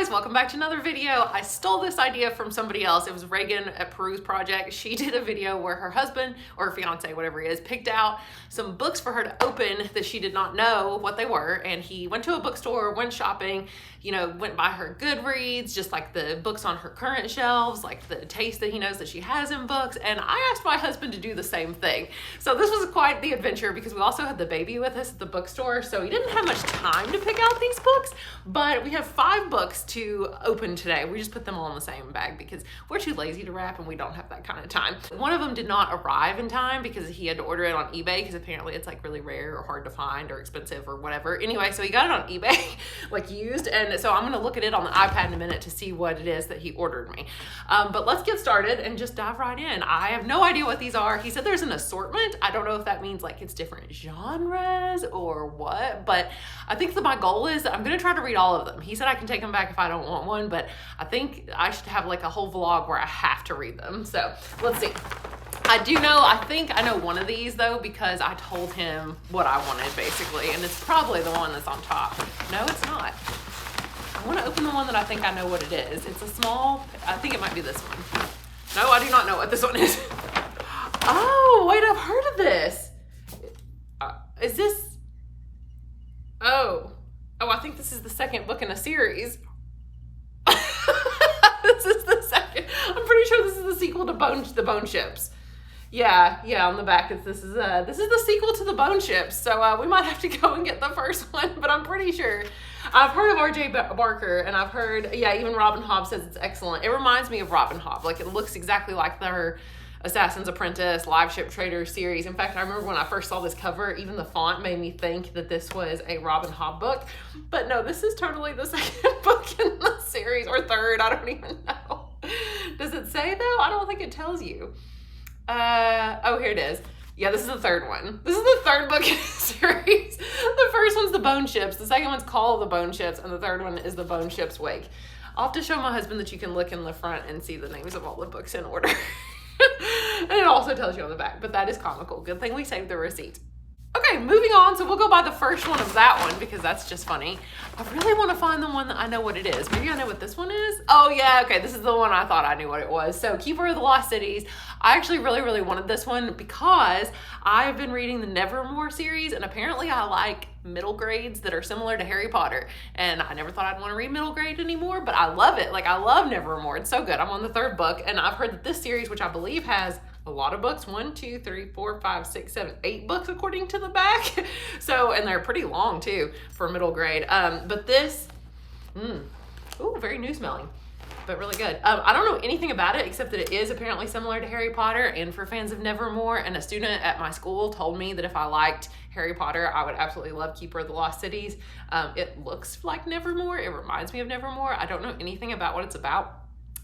guys, welcome back to another video. I stole this idea from somebody else. It was Regan at PeruseProject. She did a video where her husband or fiance, whatever he is, picked out some books for her to open that she did not know what they were. And he went to a bookstore, went shopping, you know, went by her Goodreads, just like the books on her current shelves, like the taste that he knows that she has in books. And I asked my husband to do the same thing. So this was quite the adventure because we also had the baby with us at the bookstore. So he didn't have much time to pick out these books, but we have 5 books to open today. We just put them all in the same bag because we're too lazy to wrap and we don't have that kind of time. One of them did not arrive in time because he had to order it on eBay because apparently it's like really rare or hard to find or expensive or whatever. Anyway, so he got it on eBay, like used. And so I'm gonna look at it on the iPad in a minute to see what it is that he ordered me. But let's get started and just dive right in. I have no idea what these are. He said there's an assortment. I don't know if that means like it's different genres or what, but I think that my goal is I'm gonna try to read all of them. He said I can take them back if I don't want one, but I think I should have like a whole vlog where I have to read them. So let's see. I think I know one of these though, because I told him what I wanted basically, and it's probably the one that's on top. No, it's not. I want to open the one that I think I know what it is. It's a small, I think it might be this one. No, I do not know what this one is. Oh, wait, I've heard of this. Is this, oh, I think this is the second book in a series. This is the second. I'm pretty sure this is the sequel to the Bone Ships. Yeah, on the back this is the sequel to the Bone Ships. So we might have to go and get the first one, but I'm pretty sure. I've heard of R.J. Barker, and I've heard, even Robin Hobb says it's excellent. It reminds me of Robin Hobb. Like, it looks exactly like their Assassin's Apprentice, Live Ship Trader series. In fact, I remember when I first saw this cover, even the font made me think that this was a Robin Hobb book. But no, this is totally the second book in the series, or third, I don't even know. Does it say though? I don't think it tells you. Oh, here it is. Yeah, this is the third one. This is the third book in the series. The first one's the Bone Ships. The second one's called the Bone Ships, and the third one is the Bone Ships Wake. I'll have to show my husband that you can look in the front and see the names of all the books in order. And it also tells you on the back, but that is comical. Good thing we saved the receipt. Okay, moving on. So we'll go by the first one of that one because that's just funny. I really want to find the one that I know what it is. Maybe I know what this one is. Oh yeah, okay, this is the one I thought I knew what it was. So Keeper of the Lost Cities. I actually really wanted this one because I've been reading the Nevermore series, and apparently I like middle grades that are similar to Harry Potter. And I never thought I'd want to read middle grade anymore, but I love it. Like, I love Nevermore. It's so good. I'm on the 3rd book, and I've heard that this series, which I believe has a lot of books, 1, 2, 3, 4, 5, 6, 7, 8 books according to the back. So, and they're pretty long too for middle grade. But this, ooh, very new smelling, but really good. I don't know anything about it except that it is apparently similar to Harry Potter, and for fans of Nevermore, and a student at my school told me that if I liked Harry Potter, I would absolutely love Keeper of the Lost Cities. It looks like Nevermore. It reminds me of Nevermore. I don't know anything about what it's about.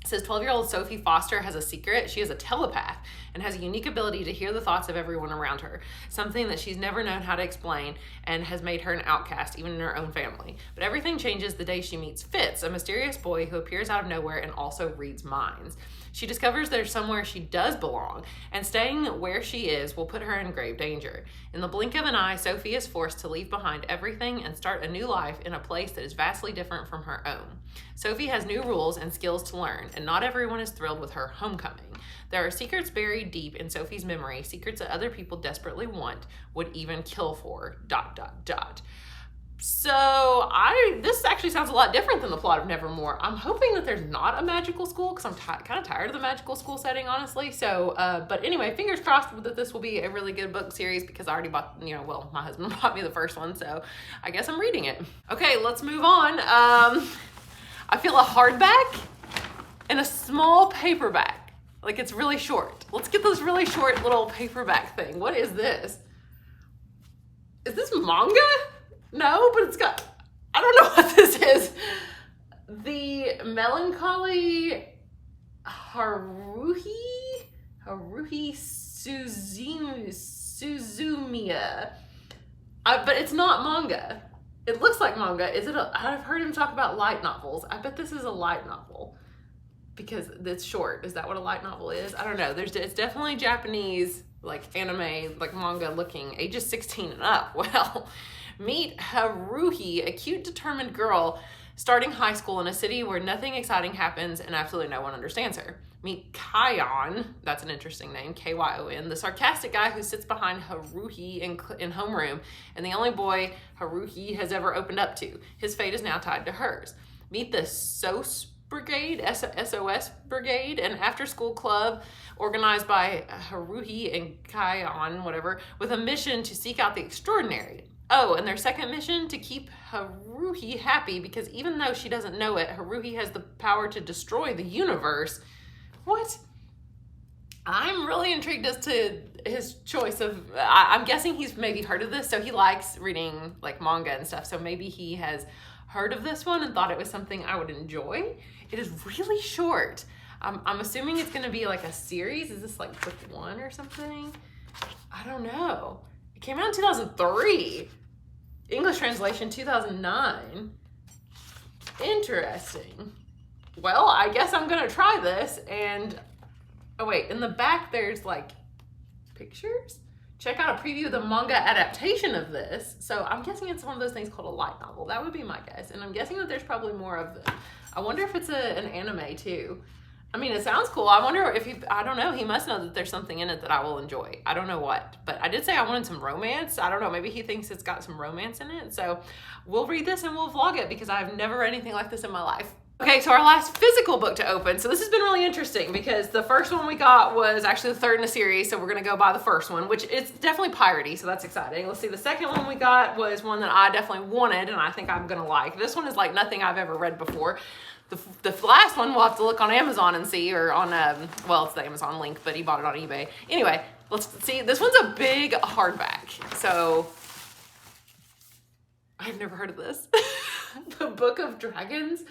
It says 12-year-old Sophie Foster has a secret. She is a telepath and has a unique ability to hear the thoughts of everyone around her, something that she's never known how to explain and has made her an outcast, even in her own family. But everything changes the day she meets Fitz, a mysterious boy who appears out of nowhere and also reads minds. She discovers there's somewhere she does belong, and staying where she is will put her in grave danger. In the blink of an eye, Sophie is forced to leave behind everything and start a new life in a place that is vastly different from her own. Sophie has new rules and skills to learn, and not everyone is thrilled with her homecoming. There are secrets buried deep in Sophie's memory, secrets that other people desperately want, would even kill for, ... So this actually sounds a lot different than the plot of Nevermore. I'm hoping that there's not a magical school because I'm kind of tired of the magical school setting, honestly. So, but anyway, fingers crossed that this will be a really good book series because I already bought, my husband bought me the first one, so I guess I'm reading it. Okay, let's move on. I feel a hardback and a small paperback. Like, it's really short. Let's get this really short little paperback thing. What is this? Is this manga? No, but it's got, I don't know what this is. The Melancholy Haruhi Suzumiya. But it's not manga. It looks like manga. I've heard him talk about light novels. I bet this is a light novel because it's short. Is that what a light novel is? I don't know. It's definitely Japanese, like anime, like manga looking, ages 16 and up. Well, meet Haruhi, a cute, determined girl starting high school in a city where nothing exciting happens and absolutely no one understands her. Meet Kyon, that's an interesting name, Kyon, the sarcastic guy who sits behind Haruhi in homeroom, and the only boy Haruhi has ever opened up to. His fate is now tied to hers. Meet the SOS Brigade, SOS Brigade, an after-school club organized by Haruhi and Kyon, whatever, with a mission to seek out the extraordinary. Oh, and their second mission, to keep Haruhi happy, because even though she doesn't know it, Haruhi has the power to destroy the universe. What? I'm really intrigued as to his choice of, I'm guessing he's maybe heard of this, so he likes reading like manga and stuff, so maybe he has heard of this one and thought it was something I would enjoy. It is really short. I'm assuming it's gonna be like a series. Is this like book 1 or something? I don't know. It came out in 2003. English translation 2009. Interesting. Well, I guess I'm gonna try this. And oh wait, in the back there's like pictures. Check out a preview of the manga adaptation of this. So I'm guessing it's one of those things called a light novel. That would be my guess. And I'm guessing that there's probably more of them. I wonder if it's an anime too. I mean, it sounds cool. I wonder if I don't know, he must know that there's something in it that I will enjoy. I don't know what, but I did say I wanted some romance. I don't know, maybe he thinks it's got some romance in it. So we'll read this and we'll vlog it because I've never read anything like this in my life. Okay, so our last physical book to open. So this has been really interesting because the first one we got was actually the third in a series. So we're gonna go buy the first one, which is definitely piratey, so that's exciting. Let's see, the second one we got was one that I definitely wanted and I think I'm gonna like. This one is like nothing I've ever read before. The last one we'll have to look on Amazon and see, or on, well, it's the Amazon link, but he bought it on eBay. Anyway, let's see. This one's a big hardback. So, I've never heard of this. The Book of Dragons.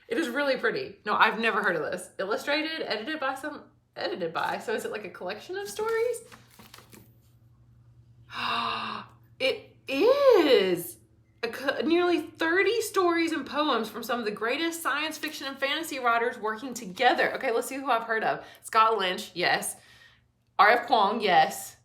It is really pretty. No, I've never heard of this. Illustrated, edited by. So is it like a collection of stories? It is. Nearly 30 stories and poems from some of the greatest science fiction and fantasy writers working together. Okay, let's see who I've heard of. Scott Lynch, yes. R.F. Kuang, yes.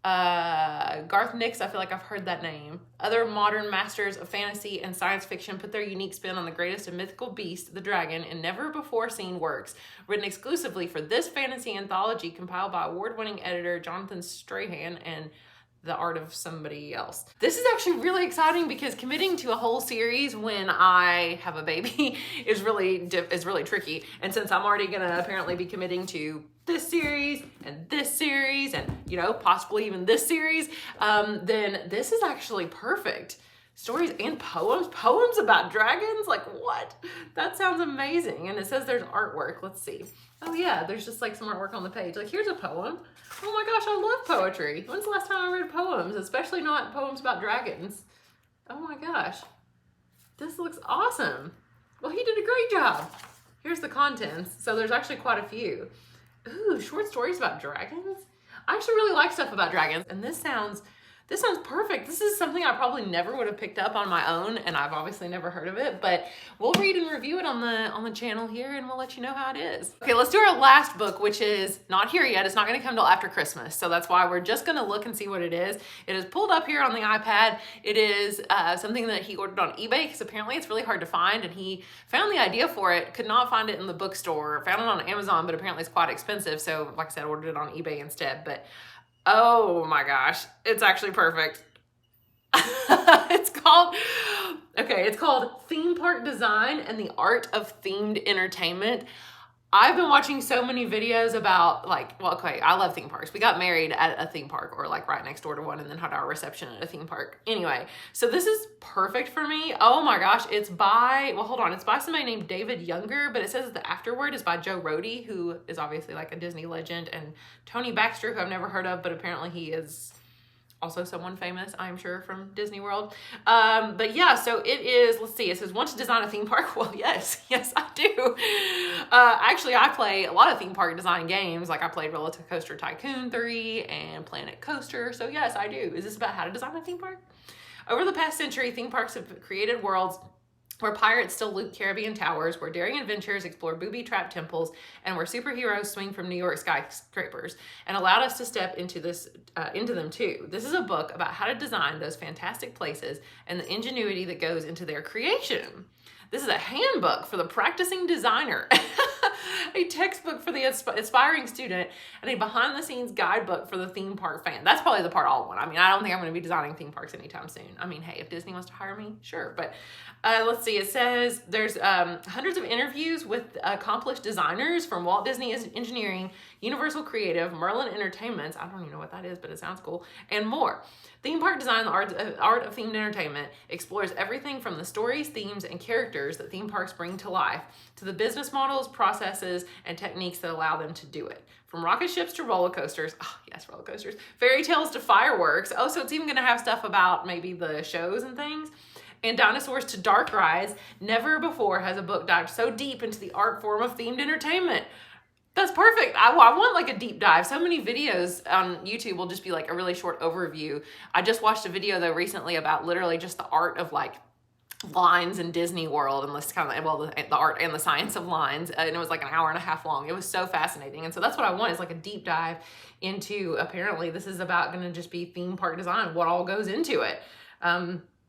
Garth Nix, I feel like I've heard that name. Other modern masters of fantasy and science fiction put their unique spin on the greatest and mythical beast, the dragon, in never-before-seen works, written exclusively for this fantasy anthology compiled by award-winning editor Jonathan Strahan and the art of somebody else. This is actually really exciting because committing to a whole series when I have a baby is really tricky. And since I'm already gonna apparently be committing to this series and you know, possibly even this series, then this is actually perfect. Stories and poems about dragons, like what? That sounds amazing. And it says there's artwork, let's see. Oh yeah, there's just like some artwork on the page. Like here's a poem. Oh my gosh, I love poetry. When's the last time I read poems? Especially not poems about dragons. Oh my gosh, this looks awesome. Well, he did a great job. Here's the contents. So there's actually quite a few. Ooh, short stories about dragons. I actually really like stuff about dragons. And this sounds perfect. This is something I probably never would have picked up on my own, and I've obviously never heard of it, but we'll read and review it on the channel here, and we'll let you know how it is. Okay, let's do our last book, which is not here yet. It's not gonna come till after Christmas, so that's why we're just gonna look and see what it is. It is pulled up here on the iPad. It is something that he ordered on eBay, because apparently it's really hard to find, and he found the idea for it, could not find it in the bookstore, found it on Amazon, but apparently it's quite expensive, so like I said, ordered it on eBay instead. But oh my gosh, it's actually perfect. It's called Theme Park Design and the Art of Themed Entertainment. I've been watching so many videos about I love theme parks. We got married at a theme park, or like right next door to one, and then had our reception at a theme park. Anyway, so this is perfect for me. Oh my gosh, it's by somebody named David Younger, but it says that the afterword is by Joe Rohde, who is obviously like a Disney legend, and Tony Baxter, who I've never heard of, but apparently he is also someone famous, I'm sure, from Disney World. But yeah, so it is, let's see, it says, want to design a theme park? Well, yes, I do. Actually, I play a lot of theme park design games. Like I played Roller Coaster Tycoon 3 and Planet Coaster. So yes, I do. Is this about how to design a theme park? Over the past century, theme parks have created worlds where pirates still loot Caribbean towers, where daring adventurers explore booby-trapped temples, and where superheroes swing from New York skyscrapers, and allowed us to step into them too. This is a book about how to design those fantastic places and the ingenuity that goes into their creation. This is a handbook for the practicing designer, a textbook for the aspiring student, and a behind-the-scenes guidebook for the theme park fan. That's probably the part I'll want. I mean, I don't think I'm going to be designing theme parks anytime soon. I mean, hey, if Disney wants to hire me, sure. But let's see. It says there's hundreds of interviews with accomplished designers from Walt Disney Engineering, Universal Creative, Merlin Entertainments, I don't even know what that is, but it sounds cool, and more. Theme park design, the art of themed entertainment, explores everything from the stories, themes, and characters that theme parks bring to life to the business models, processes, and techniques that allow them to do it. From rocket ships to roller coasters, oh yes, roller coasters, fairy tales to fireworks. Oh, so it's even gonna have stuff about maybe the shows and things. And dinosaurs to dark rides. Never before has a book dived so deep into the art form of themed entertainment. That's perfect. I want like a deep dive. So many videos on YouTube will just be like a really short overview. I just watched a video though recently about literally just the art of like lines in Disney World, and this kind of, well, the art and the science of lines, and it was like an hour and a half long. It was so fascinating. And so that's what I want, is like a deep dive into, apparently this is about going to just be theme park design, what all goes into it.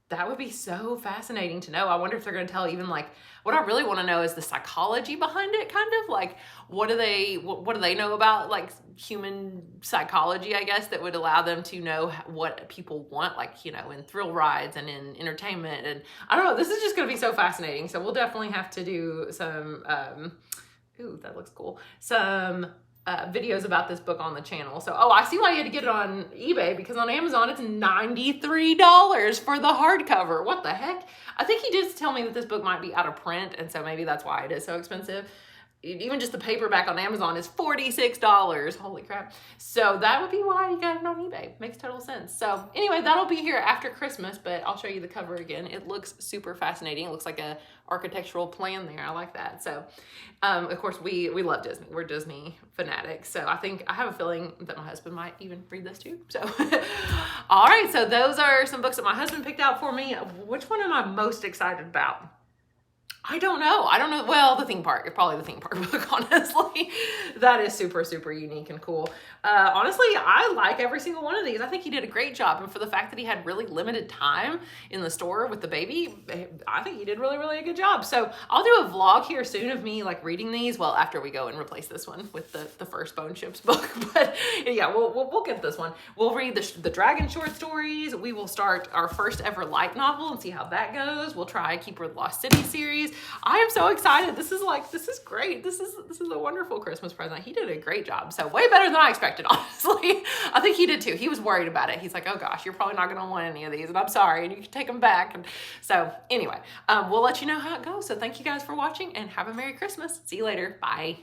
That would be so fascinating to know. I wonder if they're going to tell even like, what I really want to know is the psychology behind it, kind of like, what do they know about like human psychology, I guess, that would allow them to know what people want, like, you know, in thrill rides and in entertainment. And I don't know, this is just going to be so fascinating. So we'll definitely have to do some, ooh, that looks cool. Some videos about this book on the channel. So, oh, I see why you had to get it on eBay, because on Amazon it's $93 for the hardcover. What the heck? I think he did tell me that this book might be out of print, and so maybe that's why it is so expensive. Even just the paperback on Amazon is $46. Holy crap. So that would be why you got it on eBay. Makes total sense. So anyway, that'll be here after Christmas, but I'll show you the cover again. It looks super fascinating. It looks like a architectural plan there. I like that. So, of course, we love Disney. We're Disney fanatics. So I have a feeling that my husband might even read this too. So, all right. So those are some books that my husband picked out for me. Which one am I most excited about? I don't know. Well, the theme park. Probably the theme park book, honestly. That is super, super unique and cool. Honestly, I like every single one of these. I think he did a great job. And for the fact that he had really limited time in the store with the baby, I think he did really, really a good job. So I'll do a vlog here soon of me like reading these. Well, after we go and replace this one with the first Bone Ships book. But yeah, we'll get this one. We'll read the Dragon short stories. We will start our first ever light novel and see how that goes. We'll try Keeper of the Lost City series. I am so excited. This is great. This is a wonderful Christmas present. He did a great job. So way better than I expected, honestly. I think he did too. He was worried about it. He's like, oh gosh, you're probably not going to want any of these, and I'm sorry, and you can take them back. And so anyway, we'll let you know how it goes. So thank you guys for watching, and have a Merry Christmas. See you later. Bye.